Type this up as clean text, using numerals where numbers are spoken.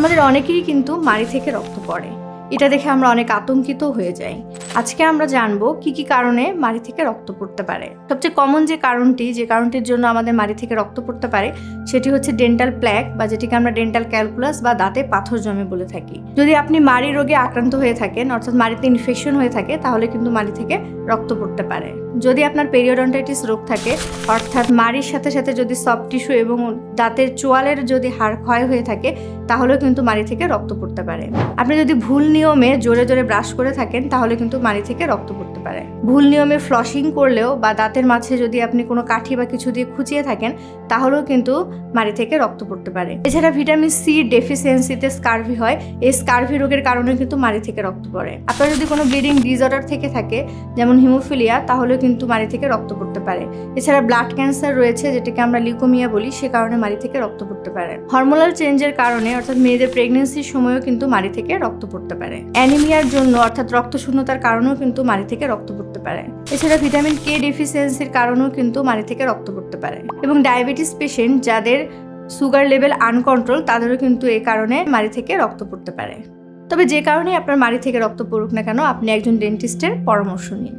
আমাদের অনেকেরই কিন্তু মাড়ি থেকে রক্ত পড়ে। এটা দেখে আমরা অনেক আতঙ্কিত হয়ে যাই। আজকে আমরা জানবো কি কি কারণে মাড়ি থেকে রক্ত পড়তে পারে। সবচেয়ে কমন যে কারণটির জন্য আমাদের মাড়ি থেকে রক্ত পড়তে পারে সেটি হচ্ছে ডেন্টাল প্ল্যাক, বা যেটিকে আমরা ডেন্টাল ক্যালকুলাস বা দাঁতে পাথর জমে বলে থাকি। যদি আপনি মাড়ি রোগে আক্রান্ত হয়ে থাকেন, অর্থাৎ মাড়িতে ইনফেকশন হয়ে থাকে, তাহলে কিন্তু মাড়ি থেকে রক্ত পড়তে পারে। যদি আপনার পেরিওডন্টাইটিস রোগ থাকে, অর্থাৎ মাড়ির সাথে সাথে যদি সফট টিস্যু এবং দাঁতের চোয়ালের যদি হাড় ক্ষয় হয়ে থাকে, তাহলেও কিন্তু মাড়ি থেকে রক্ত পড়তে পারে। আপনি যদি ভুল নিয়মে জোরে জোরে ব্রাশ করে থাকেন, তাহলে কিন্তু মাড়ি থেকে রক্ত পড়তে পারে। ভুল নিয়মে ফ্লসিং করলেও বা দাঁতের মাঝে যদি আপনি কোনো কাঠি বা কিছু দিয়ে খুঁচিয়ে থাকেন, তাহলেও কিন্তু মাড়ি থেকে রক্ত পড়তে পারে। এছাড়া ভিটামিন সি ডেফিসিয়েন্সিতে স্কারভি হয়, এই স্কারভি রোগের কারণে কিন্তু মাড়ি থেকে রক্ত পড়ে। আপনার যদি কোনো ব্লিডিং ডিসঅর্ডার থেকে থাকে, যেমন হিমোফিলিয়া, তাহলেও কিন্তু মাড়ি থেকে রক্ত পড়তে পারে। এছাড়া ব্লাড ক্যান্সার রয়েছে, যেটাকে আমরা লিউকোমিয়া বলি, সে কারণে মাড়ি থেকে রক্ত পড়তে পারে। হরমোনাল চেঞ্জের কারণে, অর্থাৎ মেয়েদের প্রেগনেন্সির সময়ও কিন্তু মাড়ি থেকে রক্ত পড়তে পারে। অ্যানিমিয়ার জন্য, অর্থাৎ রক্তশূন্যতার কারণেও কিন্তু মাড়ি থেকে রক্ত পড়তে পারে। এছাড়া ভিটামিন কে ডেফিসিয়েন্সির কারণেও কিন্তু মাড়ি থেকে রক্ত পড়তে পারে। এবং ডায়াবেটিস পেশেন্ট যাদের সুগার লেভেল আনকন্ট্রোল, তাদেরও কিন্তু এই কারণে মাড়ি থেকে রক্ত পড়তে পারে। তবে যে কারণে আপনার মাড়ি থেকে রক্ত পড়ুক না কেন, আপনি একজন ডেন্টিস্টের পরামর্শ নিন।